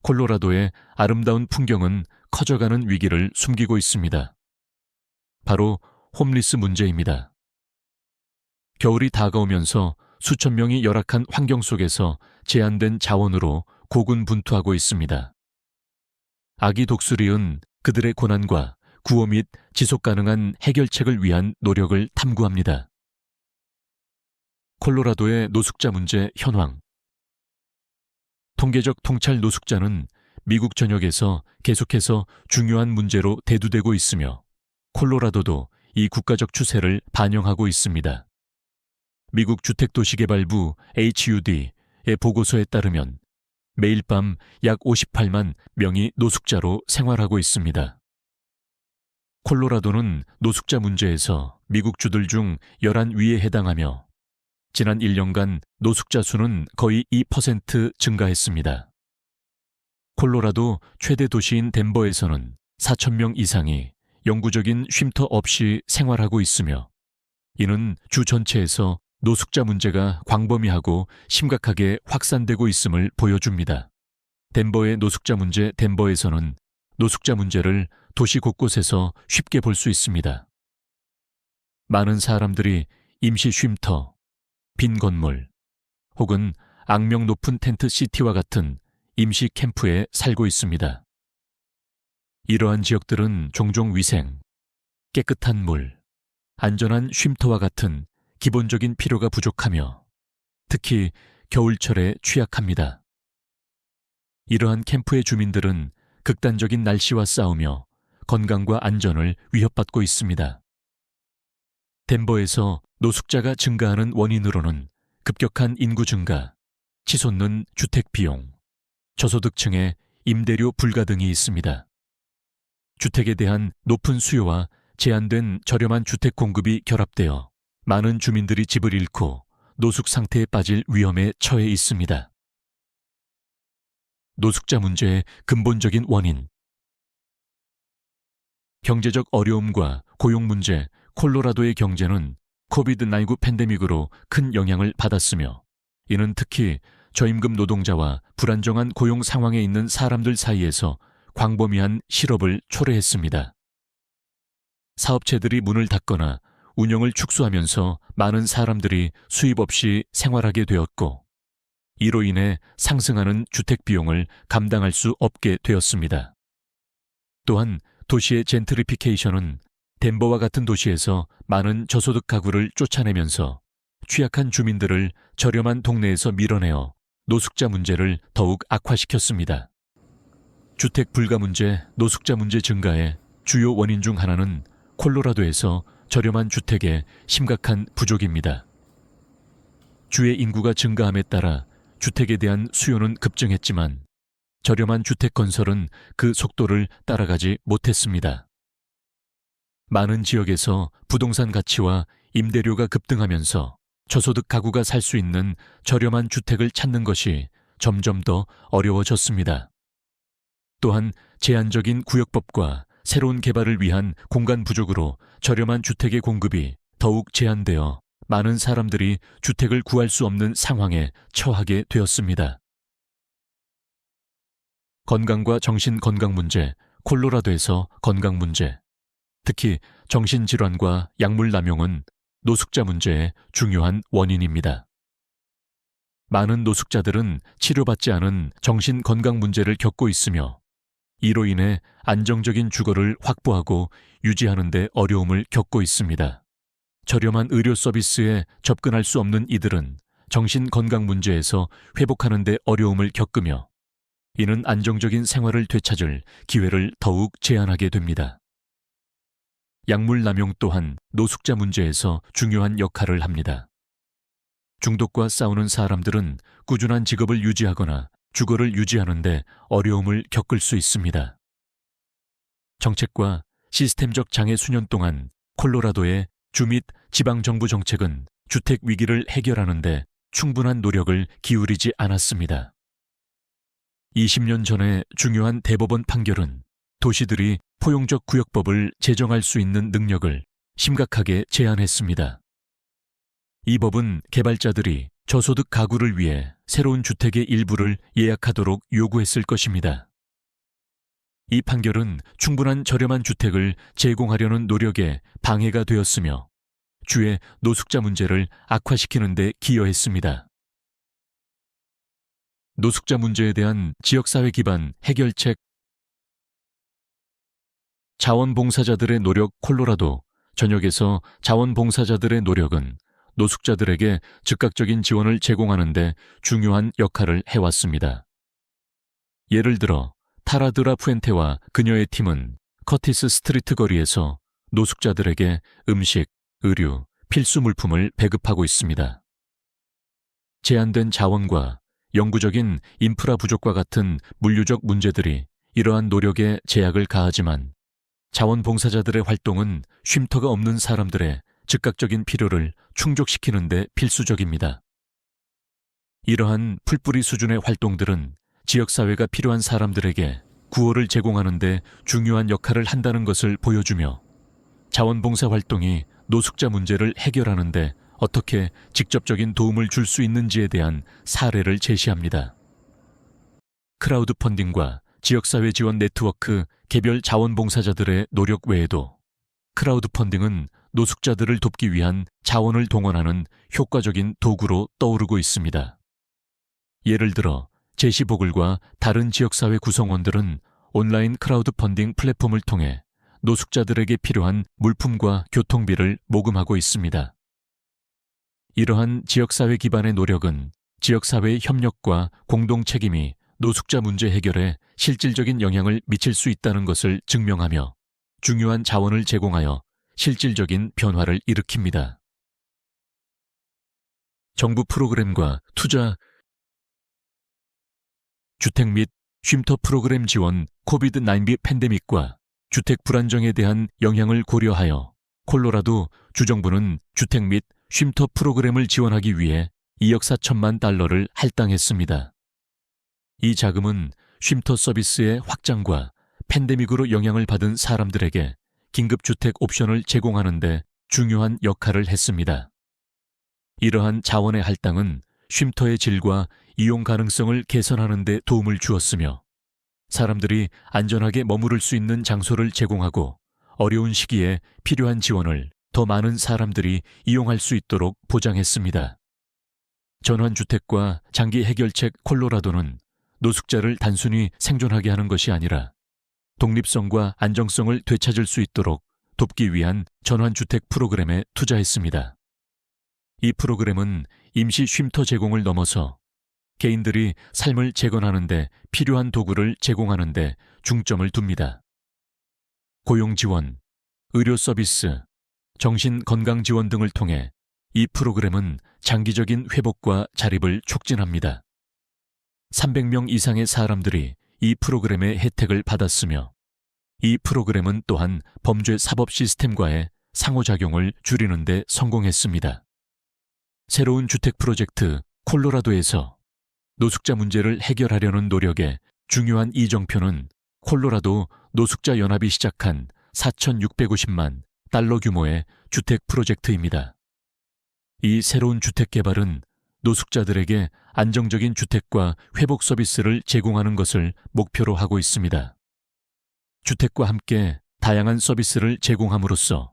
콜로라도의 아름다운 풍경은 커져가는 위기를 숨기고 있습니다. 바로 홈리스 문제입니다. 겨울이 다가오면서 수천 명이 열악한 환경 속에서 제한된 자원으로 고군분투하고 있습니다. 아기 독수리은 그들의 고난과 구호 및 지속 가능한 해결책을 위한 노력을 탐구합니다. 콜로라도의 노숙자 문제 현황. 통계적 통찰 노숙자는 미국 전역에서 계속해서 중요한 문제로 대두되고 있으며 콜로라도도 이 국가적 추세를 반영하고 있습니다. 미국 주택도시개발부 HUD의 보고서에 따르면 매일 밤 약 58만 명이 노숙자로 생활하고 있습니다. 콜로라도는 노숙자 문제에서 미국 주들 중 11위에 해당하며 지난 1년간 노숙자 수는 거의 2% 증가했습니다. 콜로라도 최대 도시인 덴버에서는 4,000명 이상이 영구적인 쉼터 없이 생활하고 있으며 이는 주 전체에서 노숙자 문제가 광범위하고 심각하게 확산되고 있음을 보여줍니다. 덴버의 노숙자 문제. 덴버에서는 노숙자 문제를 도시 곳곳에서 쉽게 볼 수 있습니다. 많은 사람들이 임시 쉼터, 빈 건물, 혹은 악명 높은 텐트 시티와 같은 임시 캠프에 살고 있습니다. 이러한 지역들은 종종 위생, 깨끗한 물, 안전한 쉼터와 같은 기본적인 필요가 부족하며 특히 겨울철에 취약합니다. 이러한 캠프의 주민들은 극단적인 날씨와 싸우며 건강과 안전을 위협받고 있습니다. 덴버에서 노숙자가 증가하는 원인으로는 급격한 인구 증가, 치솟는 주택 비용, 저소득층의 임대료 불가 등이 있습니다. 주택에 대한 높은 수요와 제한된 저렴한 주택 공급이 결합되어 많은 주민들이 집을 잃고 노숙 상태에 빠질 위험에 처해 있습니다. 노숙자 문제의 근본적인 원인. 경제적 어려움과 고용 문제. 콜로라도의 경제는 코비드-19 팬데믹으로 큰 영향을 받았으며 이는 특히 저임금 노동자와 불안정한 고용 상황에 있는 사람들 사이에서 광범위한 실업을 초래했습니다. 사업체들이 문을 닫거나 운영을 축소하면서 많은 사람들이 수입 없이 생활하게 되었고 이로 인해 상승하는 주택 비용을 감당할 수 없게 되었습니다. 또한 도시의 젠트리피케이션은 덴버와 같은 도시에서 많은 저소득 가구를 쫓아내면서 취약한 주민들을 저렴한 동네에서 밀어내어 노숙자 문제를 더욱 악화시켰습니다. 주택 불가 문제, 노숙자 문제 증가의 주요 원인 중 하나는 콜로라도에서 저렴한 주택의 심각한 부족입니다. 주의 인구가 증가함에 따라 주택에 대한 수요는 급증했지만 저렴한 주택 건설은 그 속도를 따라가지 못했습니다. 많은 지역에서 부동산 가치와 임대료가 급등하면서 저소득 가구가 살 수 있는 저렴한 주택을 찾는 것이 점점 더 어려워졌습니다. 또한 제한적인 구역법과 새로운 개발을 위한 공간 부족으로 저렴한 주택의 공급이 더욱 제한되어 많은 사람들이 주택을 구할 수 없는 상황에 처하게 되었습니다. 건강과 정신 건강 문제. 콜로라도에서 건강 문제, 특히 정신질환과 약물 남용은 노숙자 문제의 중요한 원인입니다. 많은 노숙자들은 치료받지 않은 정신 건강 문제를 겪고 있으며 이로 인해 안정적인 주거를 확보하고 유지하는 데 어려움을 겪고 있습니다. 저렴한 의료 서비스에 접근할 수 없는 이들은 정신 건강 문제에서 회복하는 데 어려움을 겪으며 이는 안정적인 생활을 되찾을 기회를 더욱 제한하게 됩니다. 약물 남용 또한 노숙자 문제에서 중요한 역할을 합니다. 중독과 싸우는 사람들은 꾸준한 직업을 유지하거나 주거를 유지하는 데 어려움을 겪을 수 있습니다. 정책과 시스템적 장애 수년 동안 콜로라도의 주 및 지방정부 정책은 주택 위기를 해결하는 데 충분한 노력을 기울이지 않았습니다. 20년 전에 중요한 대법원 판결은 도시들이 포용적 구역법을 제정할 수 있는 능력을 심각하게 제한했습니다. 이 법은 개발자들이 저소득 가구를 위해 새로운 주택의 일부를 예약하도록 요구했을 것입니다. 이 판결은 충분한 저렴한 주택을 제공하려는 노력에 방해가 되었으며 주의 노숙자 문제를 악화시키는 데 기여했습니다. 노숙자 문제에 대한 지역사회 기반 해결책. 자원봉사자들의 노력. 콜로라도 전역에서 자원봉사자들의 노력은 노숙자들에게 즉각적인 지원을 제공하는 데 중요한 역할을 해왔습니다. 예를 들어 타라드라 푸엔테와 그녀의 팀은 커티스 스트리트 거리에서 노숙자들에게 음식, 의류, 필수 물품을 배급하고 있습니다. 제한된 자원과 영구적인 인프라 부족과 같은 물류적 문제들이 이러한 노력에 제약을 가하지만 자원봉사자들의 활동은 쉼터가 없는 사람들의 즉각적인 필요를 충족시키는 데 필수적입니다. 이러한 풀뿌리 수준의 활동들은 지역사회가 필요한 사람들에게 구호를 제공하는 데 중요한 역할을 한다는 것을 보여주며 자원봉사 활동이 노숙자 문제를 해결하는 데 어떻게 직접적인 도움을 줄 수 있는지에 대한 사례를 제시합니다. 크라우드 펀딩과 지역사회 지원 네트워크 개별 자원봉사자들의 노력 외에도 크라우드 펀딩은 노숙자들을 돕기 위한 자원을 동원하는 효과적인 도구로 떠오르고 있습니다. 예를 들어 제시보글과 다른 지역사회 구성원들은 온라인 크라우드 펀딩 플랫폼을 통해 노숙자들에게 필요한 물품과 교통비를 모금하고 있습니다. 이러한 지역사회 기반의 노력은 지역사회의 협력과 공동책임이 노숙자 문제 해결에 실질적인 영향을 미칠 수 있다는 것을 증명하며 중요한 자원을 제공하여 실질적인 변화를 일으킵니다. 정부 프로그램과 투자. 주택 및 쉼터 프로그램 지원. 코비드-19 팬데믹과 주택 불안정에 대한 영향을 고려하여 콜로라도 주정부는 주택 및 쉼터 프로그램을 지원하기 위해 2억 4천만 달러를 할당했습니다. 이 자금은 쉼터 서비스의 확장과 팬데믹으로 영향을 받은 사람들에게 긴급주택 옵션을 제공하는 데 중요한 역할을 했습니다. 이러한 자원의 할당은 쉼터의 질과 이용 가능성을 개선하는 데 도움을 주었으며 사람들이 안전하게 머무를 수 있는 장소를 제공하고 어려운 시기에 필요한 지원을 더 많은 사람들이 이용할 수 있도록 보장했습니다. 전환주택과 장기 해결책. 콜로라도는 노숙자를 단순히 생존하게 하는 것이 아니라 독립성과 안정성을 되찾을 수 있도록 돕기 위한 전환주택 프로그램에 투자했습니다. 이 프로그램은 임시 쉼터 제공을 넘어서 개인들이 삶을 재건하는 데 필요한 도구를 제공하는 데 중점을 둡니다. 고용 지원, 의료 서비스, 정신건강 지원 등을 통해 이 프로그램은 장기적인 회복과 자립을 촉진합니다. 300명 이상의 사람들이 이 프로그램의 혜택을 받았으며 이 프로그램은 또한 범죄 사법 시스템과의 상호작용을 줄이는 데 성공했습니다. 새로운 주택 프로젝트 콜로라도에서 노숙자 문제를 해결하려는 노력의 중요한 이정표는 콜로라도 노숙자 연합이 시작한 4,650만 달러 규모의 주택 프로젝트입니다. 이 새로운 주택 개발은 노숙자들에게 안정적인 주택과 회복 서비스를 제공하는 것을 목표로 하고 있습니다. 주택과 함께 다양한 서비스를 제공함으로써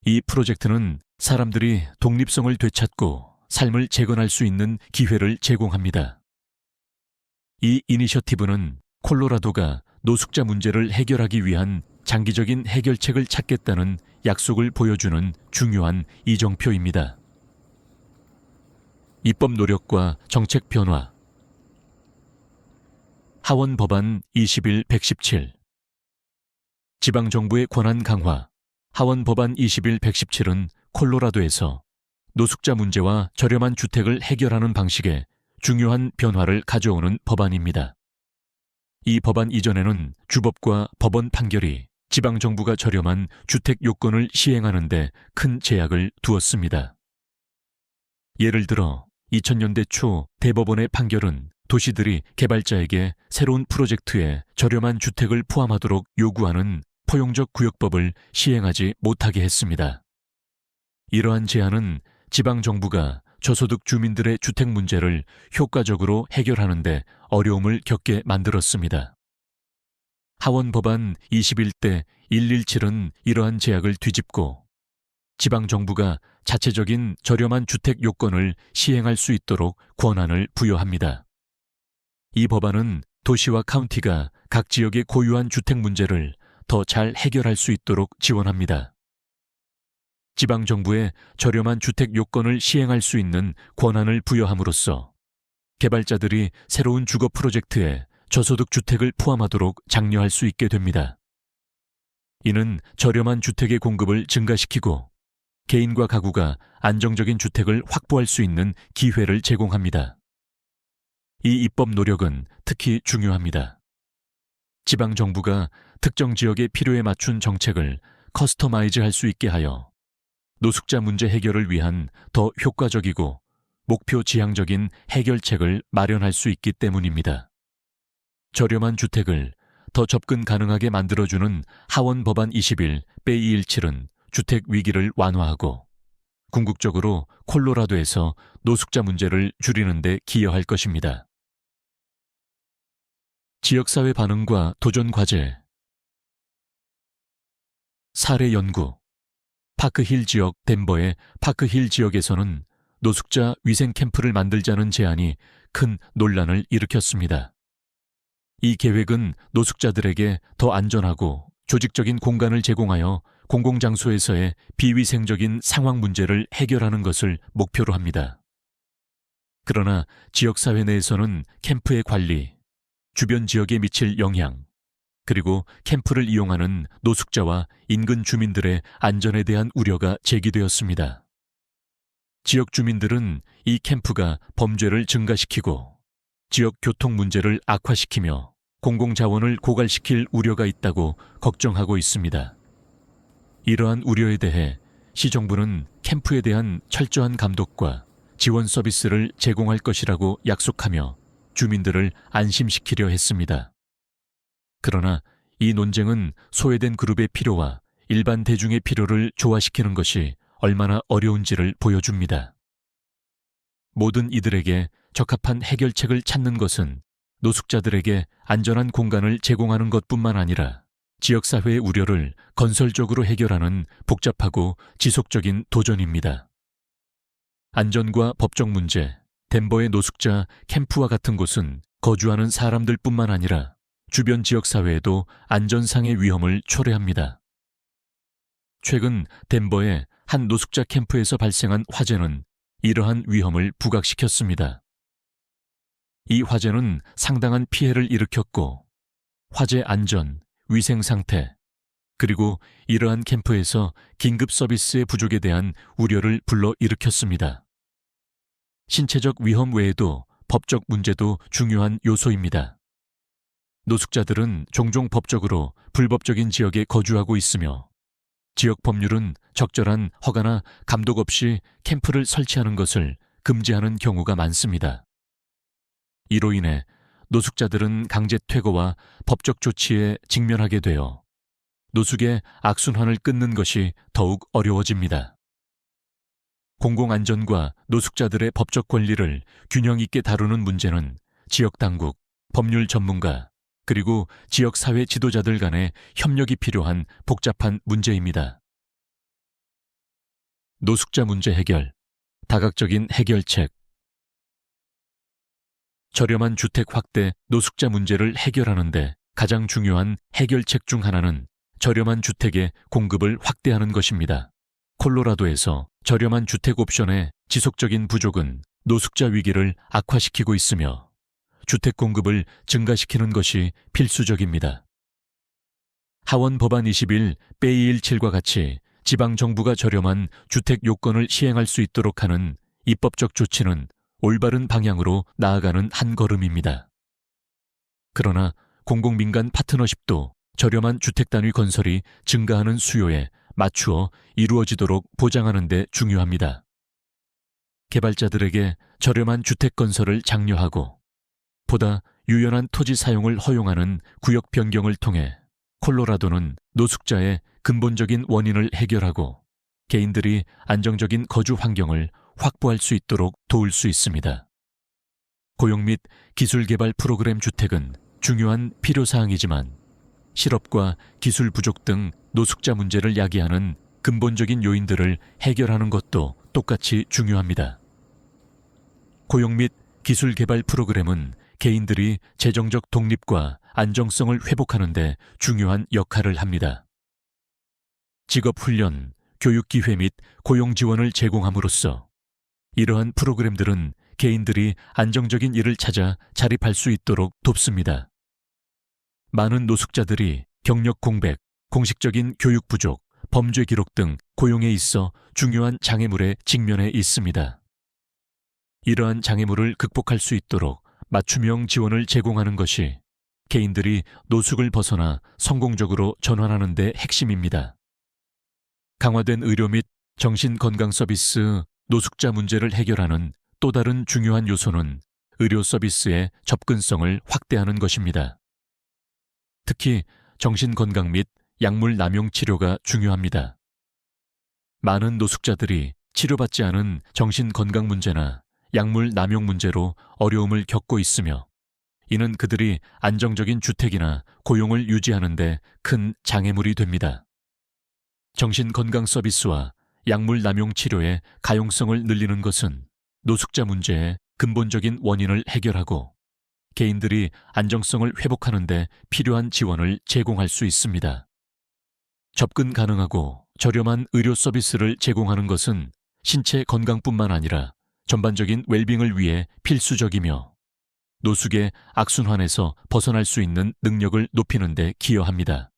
이 프로젝트는 사람들이 독립성을 되찾고 삶을 재건할 수 있는 기회를 제공합니다. 이 이니셔티브는 콜로라도가 노숙자 문제를 해결하기 위한 장기적인 해결책을 찾겠다는 약속을 보여주는 중요한 이정표입니다. 입법 노력과 정책 변화. 하원 법안 21-117 지방정부의 권한 강화. 하원 법안 21-117은 콜로라도에서 노숙자 문제와 저렴한 주택을 해결하는 방식에 중요한 변화를 가져오는 법안입니다. 이 법안 이전에는 주법과 법원 판결이 지방정부가 저렴한 주택 요건을 시행하는 데 큰 제약을 두었습니다. 예를 들어 2000년대 초 대법원의 판결은 도시들이 개발자에게 새로운 프로젝트에 저렴한 주택을 포함하도록 요구하는 포용적 구역법을 시행하지 못하게 했습니다. 이러한 제한은 지방정부가 저소득 주민들의 주택 문제를 효과적으로 해결하는 데 어려움을 겪게 만들었습니다. 하원 법안 21대 117은 이러한 제약을 뒤집고 지방정부가 자체적인 저렴한 주택 요건을 시행할 수 있도록 권한을 부여합니다. 이 법안은 도시와 카운티가 각 지역의 고유한 주택 문제를 더 잘 해결할 수 있도록 지원합니다. 지방정부에 저렴한 주택 요건을 시행할 수 있는 권한을 부여함으로써 개발자들이 새로운 주거 프로젝트에 저소득 주택을 포함하도록 장려할 수 있게 됩니다. 이는 저렴한 주택의 공급을 증가시키고 개인과 가구가 안정적인 주택을 확보할 수 있는 기회를 제공합니다. 이 입법 노력은 특히 중요합니다. 지방정부가 특정 지역의 필요에 맞춘 정책을 커스터마이즈할 수 있게 하여 노숙자 문제 해결을 위한 더 효과적이고 목표 지향적인 해결책을 마련할 수 있기 때문입니다. 저렴한 주택을 더 접근 가능하게 만들어주는 하원 법안 21/217은 주택 위기를 완화하고 궁극적으로 콜로라도에서 노숙자 문제를 줄이는 데 기여할 것입니다. 지역사회 반응과 도전 과제. 사례 연구. 파크힐 지역 덴버의 파크힐 지역에서는 노숙자 위생 캠프를 만들자는 제안이 큰 논란을 일으켰습니다. 이 계획은 노숙자들에게 더 안전하고 조직적인 공간을 제공하여 공공장소에서의 비위생적인 상황 문제를 해결하는 것을 목표로 합니다. 그러나 지역사회 내에서는 캠프의 관리, 주변 지역에 미칠 영향, 그리고 캠프를 이용하는 노숙자와 인근 주민들의 안전에 대한 우려가 제기되었습니다. 지역 주민들은 이 캠프가 범죄를 증가시키고 지역 교통 문제를 악화시키며 공공자원을 고갈시킬 우려가 있다고 걱정하고 있습니다. 이러한 우려에 대해 시정부는 캠프에 대한 철저한 감독과 지원 서비스를 제공할 것이라고 약속하며 주민들을 안심시키려 했습니다. 그러나 이 논쟁은 소외된 그룹의 필요와 일반 대중의 필요를 조화시키는 것이 얼마나 어려운지를 보여줍니다. 모든 이들에게 적합한 해결책을 찾는 것은 노숙자들에게 안전한 공간을 제공하는 것뿐만 아니라 지역사회의 우려를 건설적으로 해결하는 복잡하고 지속적인 도전입니다. 안전과 법적 문제, 덴버의 노숙자 캠프와 같은 곳은 거주하는 사람들뿐만 아니라 주변 지역사회에도 안전상의 위험을 초래합니다. 최근 덴버의 한 노숙자 캠프에서 발생한 화재는 이러한 위험을 부각시켰습니다. 이 화재는 상당한 피해를 일으켰고 화재 안전, 위생 상태, 그리고 이러한 캠프에서 긴급 서비스의 부족에 대한 우려를 불러일으켰습니다. 신체적 위험 외에도 법적 문제도 중요한 요소입니다. 노숙자들은 종종 법적으로 불법적인 지역에 거주하고 있으며 지역 법률은 적절한 허가나 감독 없이 캠프를 설치하는 것을 금지하는 경우가 많습니다. 이로 인해 노숙자들은 강제 퇴거와 법적 조치에 직면하게 되어 노숙의 악순환을 끊는 것이 더욱 어려워집니다. 공공안전과 노숙자들의 법적 권리를 균형 있게 다루는 문제는 지역당국, 법률 전문가, 그리고 지역사회 지도자들 간의 협력이 필요한 복잡한 문제입니다. 노숙자 문제 해결, 다각적인 해결책. 저렴한 주택 확대, 노숙자 문제를 해결하는 데 가장 중요한 해결책 중 하나는 저렴한 주택의 공급을 확대하는 것입니다. 콜로라도에서 저렴한 주택 옵션의 지속적인 부족은 노숙자 위기를 악화시키고 있으며 주택 공급을 증가시키는 것이 필수적입니다. 하원 법안 21/217과 같이 지방정부가 저렴한 주택 요건을 시행할 수 있도록 하는 입법적 조치는 올바른 방향으로 나아가는 한 걸음입니다. 그러나 공공민간 파트너십도 저렴한 주택단위 건설이 증가하는 수요에 맞추어 이루어지도록 보장하는 데 중요합니다. 개발자들에게 저렴한 주택 건설을 장려하고 보다 유연한 토지 사용을 허용하는 구역 변경을 통해 콜로라도는 노숙자의 근본적인 원인을 해결하고 개인들이 안정적인 거주 환경을 확보할 수 있도록 도울 수 있습니다. 고용 및 기술개발 프로그램 주택은 중요한 필요사항이지만 실업과 기술 부족 등 노숙자 문제를 야기하는 근본적인 요인들을 해결하는 것도 똑같이 중요합니다. 고용 및 기술개발 프로그램은 개인들이 재정적 독립과 안정성을 회복하는 데 중요한 역할을 합니다. 직업훈련, 교육기회 및 고용지원을 제공함으로써 이러한 프로그램들은 개인들이 안정적인 일을 찾아 자립할 수 있도록 돕습니다. 많은 노숙자들이 경력 공백, 공식적인 교육 부족, 범죄 기록 등 고용에 있어 중요한 장애물에 직면해 있습니다. 이러한 장애물을 극복할 수 있도록 맞춤형 지원을 제공하는 것이 개인들이 노숙을 벗어나 성공적으로 전환하는 데 핵심입니다. 강화된 의료 및 정신건강 서비스, 노숙자 문제를 해결하는 또 다른 중요한 요소는 의료 서비스의 접근성을 확대하는 것입니다. 특히 정신건강 및 약물 남용 치료가 중요합니다. 많은 노숙자들이 치료받지 않은 정신건강 문제나 약물 남용 문제로 어려움을 겪고 있으며 이는 그들이 안정적인 주택이나 고용을 유지하는 데 큰 장애물이 됩니다. 정신건강 서비스와 약물 남용 치료의 가용성을 늘리는 것은 노숙자 문제의 근본적인 원인을 해결하고 개인들이 안정성을 회복하는 데 필요한 지원을 제공할 수 있습니다. 접근 가능하고 저렴한 의료 서비스를 제공하는 것은 신체 건강뿐만 아니라 전반적인 웰빙을 위해 필수적이며 노숙의 악순환에서 벗어날 수 있는 능력을 높이는 데 기여합니다.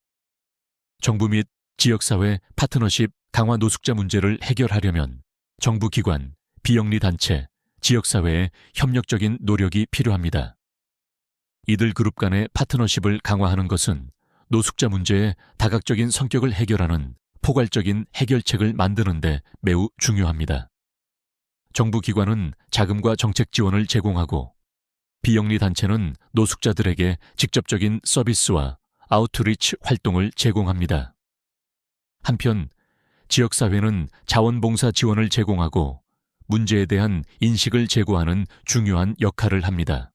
정부 및 지역사회 파트너십 강화 노숙자 문제를 해결하려면 정부기관, 비영리단체, 지역사회의 협력적인 노력이 필요합니다. 이들 그룹 간의 파트너십을 강화하는 것은 노숙자 문제의 다각적인 성격을 해결하는 포괄적인 해결책을 만드는 데 매우 중요합니다. 정부기관은 자금과 정책 지원을 제공하고 비영리단체는 노숙자들에게 직접적인 서비스와 아우트리치 활동을 제공합니다. 한편 지역사회는 자원봉사 지원을 제공하고 문제에 대한 인식을 제고하는 중요한 역할을 합니다.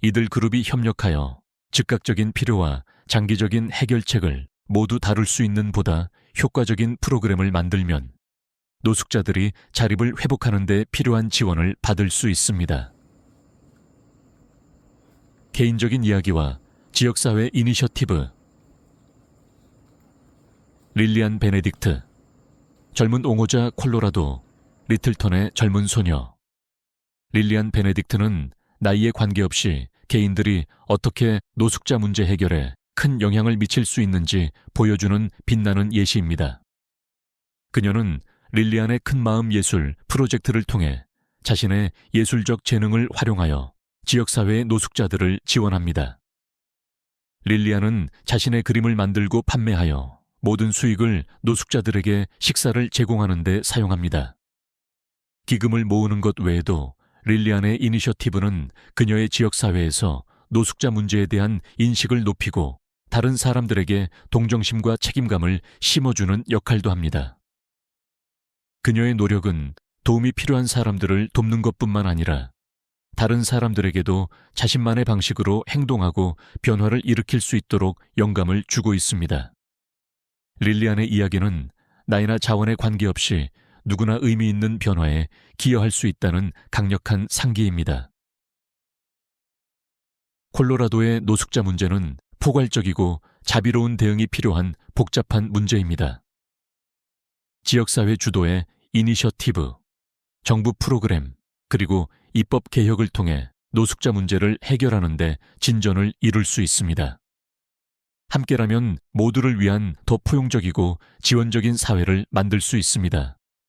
이들 그룹이 협력하여 즉각적인 필요와 장기적인 해결책을 모두 다룰 수 있는 보다 효과적인 프로그램을 만들면 노숙자들이 자립을 회복하는 데 필요한 지원을 받을 수 있습니다. 개인적인 이야기와 지역사회 이니셔티브. 릴리안 베네딕트, 젊은 옹호자 콜로라도, 리틀턴의 젊은 소녀. 릴리안 베네딕트는 나이에 관계없이 개인들이 어떻게 노숙자 문제 해결에 큰 영향을 미칠 수 있는지 보여주는 빛나는 예시입니다. 그녀는 릴리안의 큰마음 예술 프로젝트를 통해 자신의 예술적 재능을 활용하여 지역사회의 노숙자들을 지원합니다. 릴리안은 자신의 그림을 만들고 판매하여 모든 수익을 노숙자들에게 식사를 제공하는 데 사용합니다. 기금을 모으는 것 외에도 릴리안의 이니셔티브는 그녀의 지역사회에서 노숙자 문제에 대한 인식을 높이고 다른 사람들에게 동정심과 책임감을 심어주는 역할도 합니다. 그녀의 노력은 도움이 필요한 사람들을 돕는 것뿐만 아니라 다른 사람들에게도 자신만의 방식으로 행동하고 변화를 일으킬 수 있도록 영감을 주고 있습니다. 릴리안의 이야기는 나이나 자원에 관계없이 누구나 의미 있는 변화에 기여할 수 있다는 강력한 상기입니다. 콜로라도의 노숙자 문제는 포괄적이고 자비로운 대응이 필요한 복잡한 문제입니다. 지역사회 주도의 이니셔티브, 정부 프로그램, 그리고 입법 개혁을 통해 노숙자 문제를 해결하는 데 진전을 이룰 수 있습니다. 함께라면 모두를 위한 더 포용적이고 지원적인 사회를 만들 수 있습니다.